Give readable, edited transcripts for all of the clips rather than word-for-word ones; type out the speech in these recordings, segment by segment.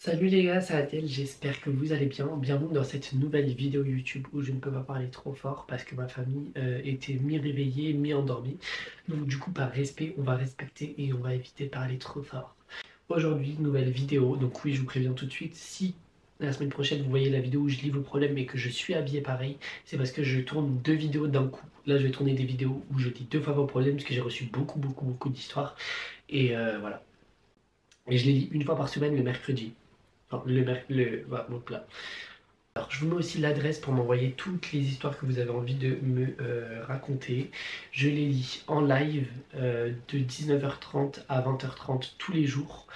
Salut les gars, c'est Adèle, j'espère que vous allez bien. Bienvenue dans cette nouvelle vidéo YouTube où je ne peux pas parler trop fort parce que ma famille était mi-réveillée, mi-endormie. Donc du coup, par respect, on va respecter et on va éviter de parler trop fort. Aujourd'hui, nouvelle vidéo, donc oui, je vous préviens tout de suite, si la semaine prochaine vous voyez la vidéo où je lis vos problèmes et que je suis habillé pareil, c'est parce que je tourne deux vidéos d'un coup. Là, je vais tourner des vidéos où je lis deux fois vos problèmes parce que j'ai reçu beaucoup d'histoires. Et voilà. Et je les lis une fois par semaine le mercredi. Enfin, voilà, donc là. Alors, je vous mets aussi l'adresse pour m'envoyer toutes les histoires que vous avez envie de me raconter. Je les lis en live de 19h30 à 20h30 tous les jours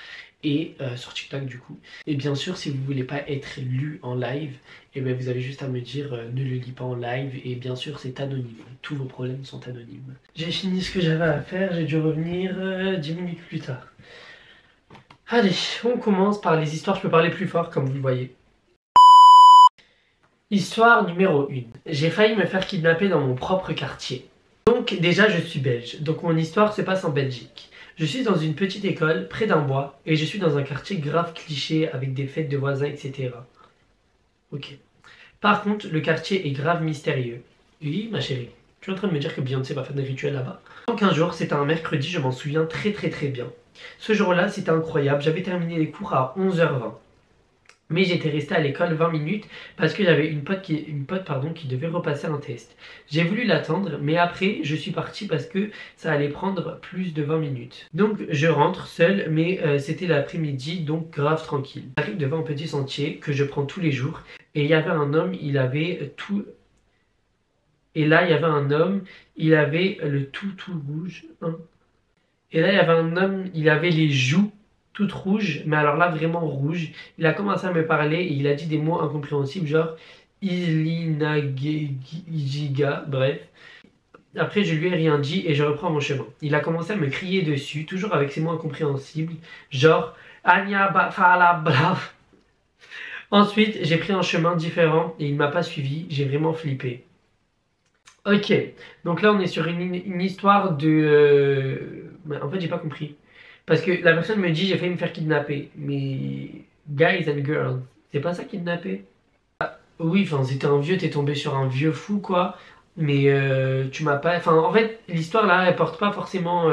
et sur TikTok du coup. Et bien sûr, si vous voulez pas être lu en live, et bien vous avez juste à me dire ne le lis pas en live et bien sûr c'est anonyme. Tous vos problèmes sont anonymes. J'ai fini ce que j'avais à faire, j'ai dû revenir 10 minutes plus tard. Allez, on commence par les histoires, je peux parler plus fort comme vous le voyez. Histoire numéro 1. J'ai failli me faire kidnapper dans mon propre quartier. Donc déjà je suis belge, donc mon histoire se passe en Belgique. Je suis dans une petite école, près d'un bois, et je suis dans un quartier grave cliché avec des fêtes de voisins, etc. Ok. Par contre, le quartier est grave mystérieux. Oui, ma chérie, tu es en train de me dire que Beyoncé va faire des rituels là-bas. Donc un jour, c'était un mercredi, je m'en souviens très bien. Ce jour-là, c'était incroyable, j'avais terminé les cours à 11h20. Mais j'étais resté à l'école 20 minutes parce que j'avais une pote qui devait repasser un test. J'ai voulu l'attendre, mais après je suis parti parce que ça allait prendre plus de 20 minutes. Donc je rentre seul, mais c'était l'après-midi, donc grave tranquille. J'arrive devant un petit sentier que je prends tous les jours, et il y avait un homme, il avait tout... Et là il y avait un homme, il avait le tout rouge. Hein. Et là il y avait un homme, il avait les joues toute rouge, mais alors là vraiment rouge. Il a commencé à me parler et il a dit des mots incompréhensibles, genre Ilinagiga, bref. Après, je lui ai rien dit et je reprends mon chemin. Il a commencé à me crier dessus, toujours avec ces mots incompréhensibles, genre Anya Bafala Brave. Ensuite, j'ai pris un chemin différent et il m'a pas suivi, j'ai vraiment flippé. Ok, donc là on est sur une histoire de... En fait, j'ai pas compris. Parce que la personne me dit j'ai failli me faire kidnapper. Mais guys and girls, c'est pas ça kidnapper? Oui, enfin c'était un vieux, t'es tombé sur un vieux fou quoi. Mais tu m'as pas... Enfin en fait l'histoire là elle porte pas forcément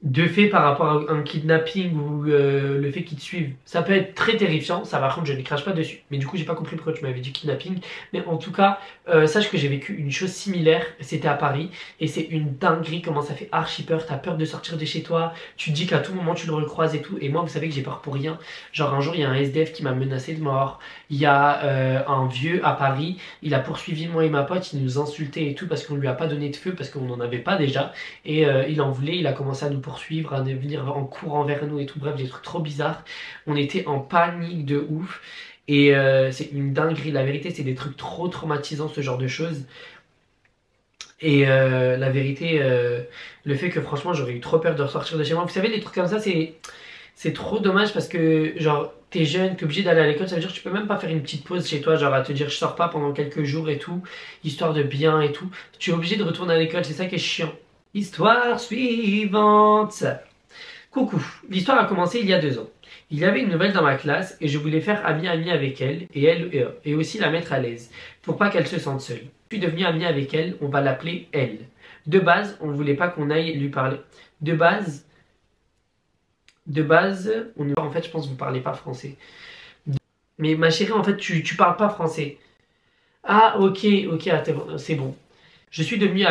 de fait par rapport à un kidnapping ou le fait qu'ils te suivent. Ça peut être très terrifiant, ça par contre je ne crache pas dessus. Mais du coup j'ai pas compris pourquoi tu m'avais dit kidnapping. Mais en tout cas, sache que j'ai vécu une chose similaire, c'était à Paris. Et c'est une dinguerie comment ça fait archi peur, t'as peur de sortir de chez toi. Tu te dis qu'à tout moment tu le recroises et tout. Et moi vous savez que j'ai peur pour rien. Genre un jour il y a un SDF qui m'a menacé de mort. Il y a un vieux à Paris, il a poursuivi moi et ma pote, il nous insultait et tout parce qu'on lui a pas donné de feu parce qu'on n'en avait pas déjà. Et il en voulait, il a commencé à nous poursuivre, à venir en courant vers nous et tout, bref, des trucs trop bizarres. On était en panique de ouf. Et c'est une dinguerie, la vérité, c'est des trucs trop traumatisants, ce genre de choses. Et la vérité, le fait que franchement, j'aurais eu trop peur de ressortir de chez moi. Vous savez, des trucs comme ça, c'est trop dommage parce que, genre, t'es jeune, t'es obligé d'aller à l'école, ça veut dire que tu peux même pas faire une petite pause chez toi, genre à te dire je sors pas pendant quelques jours et tout, histoire de bien et tout. Tu es obligé de retourner à l'école, c'est ça qui est chiant. Histoire suivante. Coucou, l'histoire a commencé il y a 2 ans. Il y avait une nouvelle dans ma classe et je voulais faire ami-ami avec elle et aussi la mettre à l'aise pour pas qu'elle se sente seule. Je suis devenu ami avec elle, on va l'appeler elle. De base, on voulait pas qu'on aille lui parler. De base, en fait, je pense que vous parlez pas français. Mais ma chérie, en fait, tu parles pas français. Ah, ok, attends, c'est bon. Je suis devenu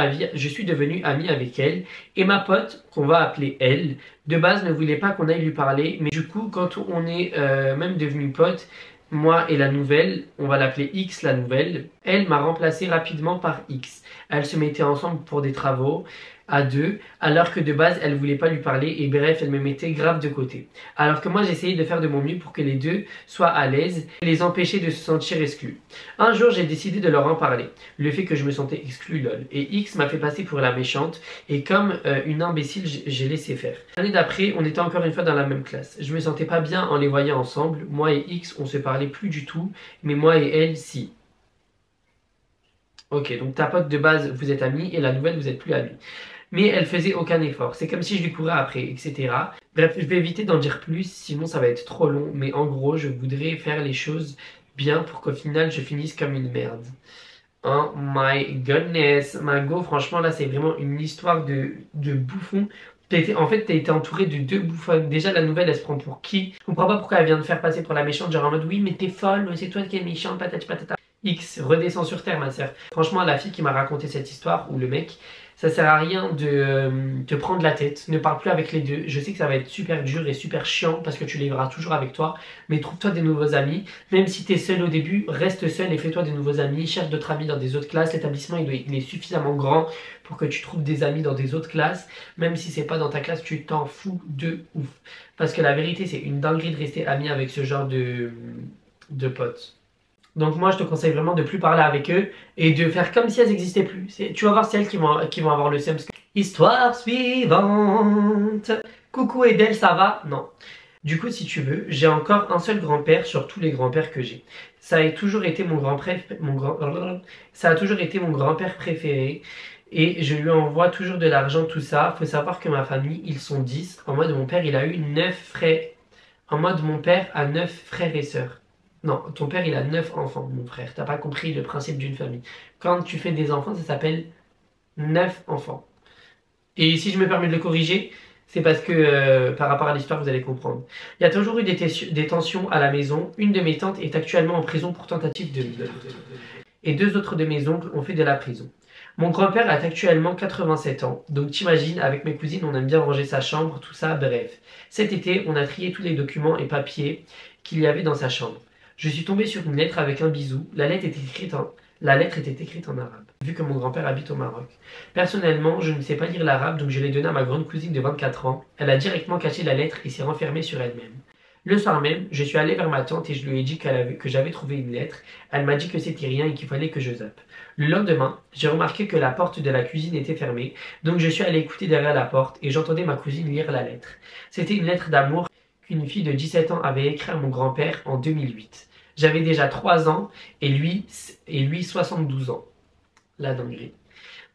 ami avec elle et ma pote, qu'on va appeler elle, de base ne voulait pas qu'on aille lui parler, mais du coup quand on est même devenu pote, moi et la nouvelle, on va l'appeler X la nouvelle, elle m'a remplacé rapidement par X. Elles se mettaient ensemble pour des travaux à deux, alors que de base elle voulait pas lui parler et bref elle me mettait grave de côté. Alors que moi j'essayais de faire de mon mieux pour que les deux soient à l'aise et les empêcher de se sentir exclus. Un jour j'ai décidé de leur en parler, le fait que je me sentais exclu lol, et X m'a fait passer pour la méchante et comme une imbécile j'ai laissé faire. L'année d'après on était encore une fois dans la même classe, je me sentais pas bien en les voyant ensemble, moi et X on se parlait plus du tout, mais moi et elle si. Ok, donc ta pote de base vous êtes amis et la nouvelle vous êtes plus amis. Mais elle faisait aucun effort. C'est comme si je lui courais après, etc. Bref, je vais éviter d'en dire plus, sinon ça va être trop long. Mais en gros, je voudrais faire les choses bien pour qu'au final, je finisse comme une merde. Oh my goodness, Margot, franchement, là, c'est vraiment une histoire de bouffon. En fait, t'as été entouré de deux bouffons. Déjà, la nouvelle, elle se prend pour qui? Je comprends pas pourquoi elle vient de faire passer pour la méchante, genre en mode oui, mais t'es folle, c'est toi qui es méchante, patati patata. X, redescends sur terre, ma sœur. Franchement, la fille qui m'a raconté cette histoire, ou le mec, ça sert à rien de te prendre la tête. Ne parle plus avec les deux. Je sais que ça va être super dur et super chiant parce que tu les verras toujours avec toi. Mais trouve-toi des nouveaux amis. Même si tu es seul au début, reste seul et fais-toi des nouveaux amis. Cherche d'autres amis dans des autres classes. L'établissement, il est suffisamment grand pour que tu trouves des amis dans des autres classes. Même si c'est pas dans ta classe, tu t'en fous de ouf. Parce que la vérité, c'est une dinguerie de rester ami avec ce genre de potes. Donc moi, je te conseille vraiment de plus parler avec eux et de faire comme si elles n'existaient plus. Tu vas voir, c'est elles qui vont avoir le seum. Histoire suivante. Coucou Edel, ça va? Non. Du coup, si tu veux, j'ai encore un seul grand-père sur tous les grands-pères que j'ai. Ça a toujours été ça a toujours été mon grand-père préféré. Et je lui envoie toujours de l'argent, tout ça. Faut savoir que ma famille, ils sont 10. En mode, mon père, il a eu 9 frères. En mode, mon père a 9 frères et sœurs. Non, ton père, il a 9 enfants, mon frère. T'as pas compris le principe d'une famille. Quand tu fais des enfants, ça s'appelle 9 enfants. Et si je me permets de le corriger, c'est parce que par rapport à l'histoire, vous allez comprendre. Il y a toujours eu des tensions à la maison. Une de mes tantes est actuellement en prison pour tentative de viol. Et deux autres de mes oncles ont fait de la prison. Mon grand-père a actuellement 87 ans. Donc t'imagines, avec mes cousines, on aime bien ranger sa chambre, tout ça, bref. Cet été, on a trié tous les documents et papiers qu'il y avait dans sa chambre. Je suis tombé sur une lettre avec un bisou. La lettre était écrite en arabe, vu que mon grand-père habite au Maroc. Personnellement, je ne sais pas lire l'arabe, donc je l'ai donné à ma grande cousine de 24 ans. Elle a directement caché la lettre et s'est renfermée sur elle-même. Le soir même, je suis allé vers ma tante et je lui ai dit que j'avais trouvé une lettre. Elle m'a dit que c'était rien et qu'il fallait que je zappe. Le lendemain, j'ai remarqué que la porte de la cuisine était fermée, donc je suis allé écouter derrière la porte et j'entendais ma cousine lire la lettre. C'était une lettre d'amour qu'une fille de 17 ans avait écrite à mon grand-père en 2008. J'avais déjà 3 ans et lui 72 ans. La dinguerie.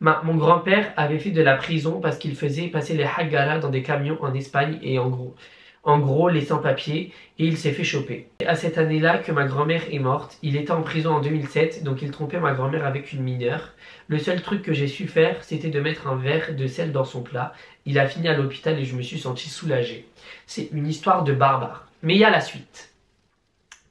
Mon grand-père avait fait de la prison parce qu'il faisait passer les haggaras dans des camions en Espagne et en gros les sans-papiers, et il s'est fait choper. C'est à cette année-là que ma grand-mère est morte. Il était en prison en 2007, donc il trompait ma grand-mère avec une mineure. Le seul truc que j'ai su faire, c'était de mettre un verre de sel dans son plat. Il a fini à l'hôpital et je me suis senti soulagé. C'est une histoire de barbare. Mais il y a la suite.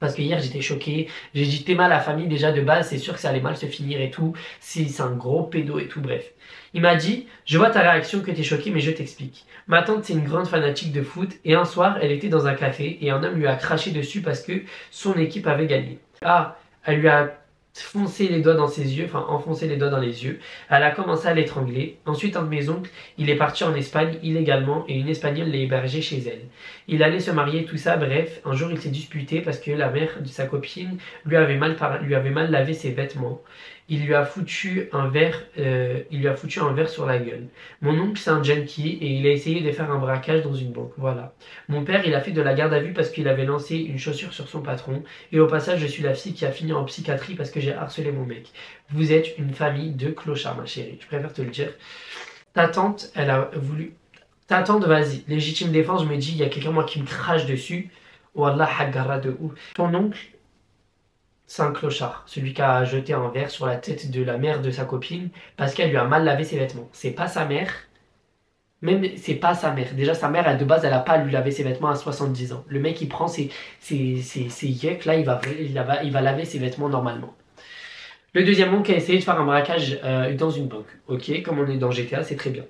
Parce que hier j'étais choqué, j'ai dit t'es mal à la famille déjà de base, c'est sûr que ça allait mal se finir et tout, c'est un gros pédo et tout, bref. Il m'a dit, je vois ta réaction que t'es choqué mais je t'explique. Ma tante c'est une grande fanatique de foot et un soir elle était dans un café et un homme lui a craché dessus parce que son équipe avait gagné. Ah, elle lui a foncé les doigts dans ses yeux, enfin enfoncé les doigts dans les yeux. Elle a commencé à l'étrangler. Ensuite, un de mes oncles, il est parti en Espagne illégalement et une Espagnole l'a hébergé chez elle. Il allait se marier, tout ça, bref. Un jour, il s'est disputé parce que la mère de sa copine lui avait mal lavé ses vêtements. Il lui a foutu un verre sur la gueule. Mon oncle, c'est un junkie et il a essayé de faire un braquage dans une banque. Voilà. Mon père, il a fait de la garde à vue parce qu'il avait lancé une chaussure sur son patron. Et au passage, je suis la fille qui a fini en psychiatrie parce que j'ai harcelé mon mec. Vous êtes une famille de clochards, ma chérie. Je préfère te le dire. Ta tante, elle a voulu... Ta tante, vas-y. Légitime défense, je me dis, il y a quelqu'un, moi, qui me crache dessus. Wallah, haggara de ouf. Ton oncle, c'est un clochard. Celui qui a jeté un verre sur la tête de la mère de sa copine parce qu'elle lui a mal lavé ses vêtements. C'est pas sa mère. Même, c'est pas sa mère. Déjà, sa mère, elle, de base, elle a pas à lui laver ses vêtements à 70 ans. Le mec, il prend ses yucks, là, il va laver ses vêtements normalement. Le deuxième oncle a essayé de faire un braquage dans une banque. Ok, comme on est dans GTA, c'est très bien.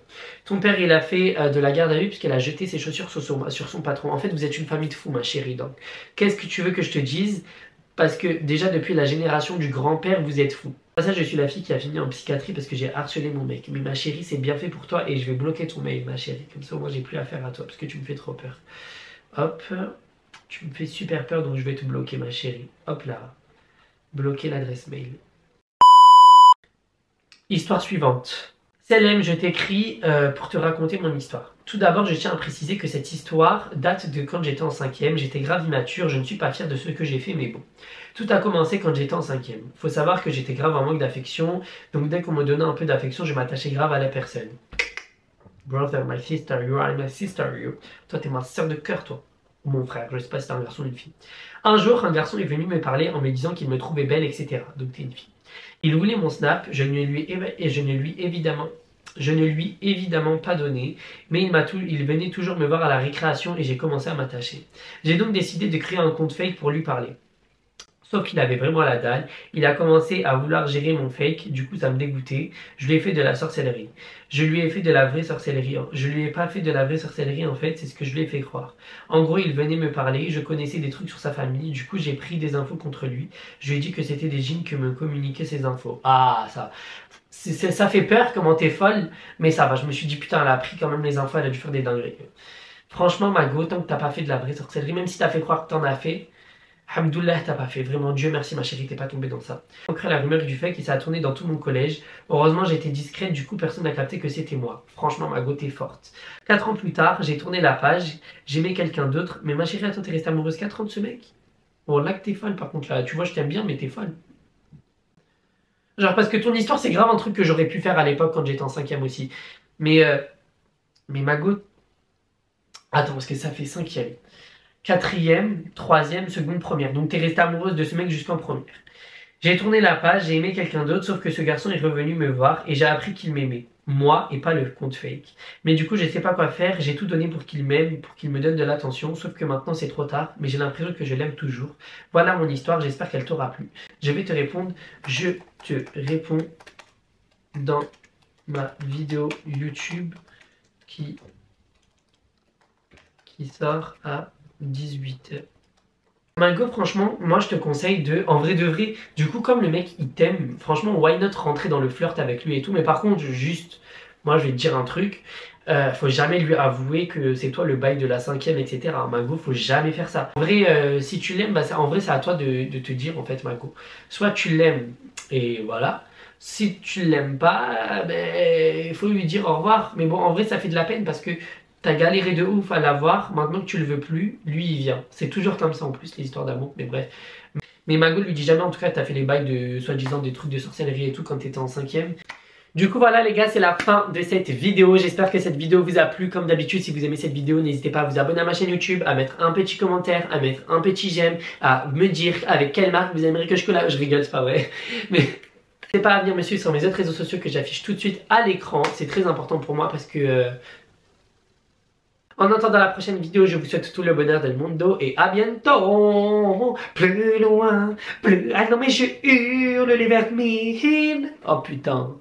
Ton père, il a fait de la garde à vue puisqu'elle a jeté ses chaussures sur son patron. En fait, vous êtes une famille de fous, ma chérie. Donc, qu'est-ce que tu veux que je te dise? Parce que déjà, depuis la génération du grand-père, vous êtes fous. Ça, je suis la fille qui a fini en psychiatrie parce que j'ai harcelé mon mec. Mais ma chérie, c'est bien fait pour toi et je vais bloquer ton mail, ma chérie. Comme ça, moi, j'ai plus affaire à toi parce que tu me fais trop peur. Hop, tu me fais super peur donc je vais te bloquer, ma chérie. Hop là, bloquer l'adresse mail. Histoire suivante. Selem, je t'écris pour te raconter mon histoire. Tout d'abord, je tiens à préciser que cette histoire date de quand j'étais en 5e. J'étais grave immature, je ne suis pas fier de ce que j'ai fait, mais bon. Tout a commencé quand j'étais en 5e. Faut savoir que j'étais grave en manque d'affection, donc dès qu'on me donnait un peu d'affection, je m'attachais grave à la personne. Brother, my sister, you are my sister, you. Toi, t'es ma sœur de cœur, toi. Ou mon frère, je sais pas si t'es un garçon ou une fille. Un jour, un garçon est venu me parler en me disant qu'il me trouvait belle, etc. Donc t'es une fille. Il voulait mon snap, je ne lui évidemment pas donné, mais il venait toujours me voir à la récréation et j'ai commencé à m'attacher. J'ai donc décidé de créer un compte fake pour lui parler. Sauf qu'il avait vraiment la dalle, il a commencé à vouloir gérer mon fake, du coup ça me dégoûtait, je lui ai fait de la sorcellerie. Je lui ai fait de la vraie sorcellerie, je lui ai pas fait de la vraie sorcellerie en fait, c'est ce que je lui ai fait croire. En gros il venait me parler, je connaissais des trucs sur sa famille, du coup j'ai pris des infos contre lui, je lui ai dit que c'était des djinns que me communiquaient ces infos. Ah ça fait peur comment t'es folle, mais ça va, je me suis dit putain elle a pris quand même les infos, elle a dû faire des dingueries. Franchement Mago, tant que t'as pas fait de la vraie sorcellerie, même si t'as fait croire que t'en as fait, Hamdoullah, t'as pas fait. Vraiment, Dieu merci, ma chérie, t'es pas tombée dans ça. On crée la rumeur du fait qu'il s'est tourné dans tout mon collège. Heureusement, j'étais discrète, du coup, personne n'a capté que c'était moi. Franchement, Mago, t'es forte. 4 ans plus tard, j'ai tourné la page, j'aimais quelqu'un d'autre. Mais ma chérie, attends, t'es restée amoureuse 4 ans de ce mec? Bon, là que t'es folle, par contre, là, tu vois, je t'aime bien, mais t'es folle. Genre, parce que ton histoire, c'est grave un truc que j'aurais pu faire à l'époque quand j'étais en 5ème aussi. Mais Mago. Attends, parce que ça fait 5ème. 4ème, 3ème, seconde, première. Donc t'es restée amoureuse de ce mec jusqu'en première. J'ai tourné la page, j'ai aimé quelqu'un d'autre, sauf que ce garçon est revenu me voir et j'ai appris qu'il m'aimait. Moi et pas le compte fake. Mais du coup, je sais pas quoi faire, j'ai tout donné pour qu'il m'aime, pour qu'il me donne de l'attention, sauf que maintenant c'est trop tard, mais j'ai l'impression que je l'aime toujours. Voilà mon histoire, j'espère qu'elle t'aura plu. Je vais te répondre, je te réponds dans ma vidéo YouTube qui sort à 18h. Margot, franchement, moi je te conseille en vrai de vrai, du coup comme le mec il t'aime, franchement why not rentrer dans le flirt avec lui et tout, mais par contre juste, moi je vais te dire un truc, faut jamais lui avouer que c'est toi le bail de la 5ème, etc. Margot, faut jamais faire ça. En vrai, si tu l'aimes, en vrai c'est à toi de te dire en fait Margot, soit tu l'aimes et voilà, si tu l'aimes pas, il faut lui dire au revoir, mais bon en vrai ça fait de la peine parce que t'as galéré de ouf à l'avoir, maintenant que tu le veux plus, lui il vient. C'est toujours comme ça en plus les histoires d'amour, mais bref. Mais Mago lui dit jamais en tout cas t'as fait les bails de soi-disant des trucs de sorcellerie et tout quand t'étais en 5ème. Du coup voilà les gars, c'est la fin de cette vidéo. J'espère que cette vidéo vous a plu. Comme d'habitude, si vous aimez cette vidéo, n'hésitez pas à vous abonner à ma chaîne YouTube, à mettre un petit commentaire, à mettre un petit j'aime, à me dire avec quelle marque vous aimeriez que je collab. Je rigole, c'est pas vrai. Mais n'hésitez pas à venir me suivre sur mes autres réseaux sociaux que j'affiche tout de suite à l'écran. C'est très important pour moi parce que... En attendant la prochaine vidéo, je vous souhaite tout le bonheur del mundo et à bientôt. Plus loin, plus... Ah non mais je hurle les vermines. Oh putain.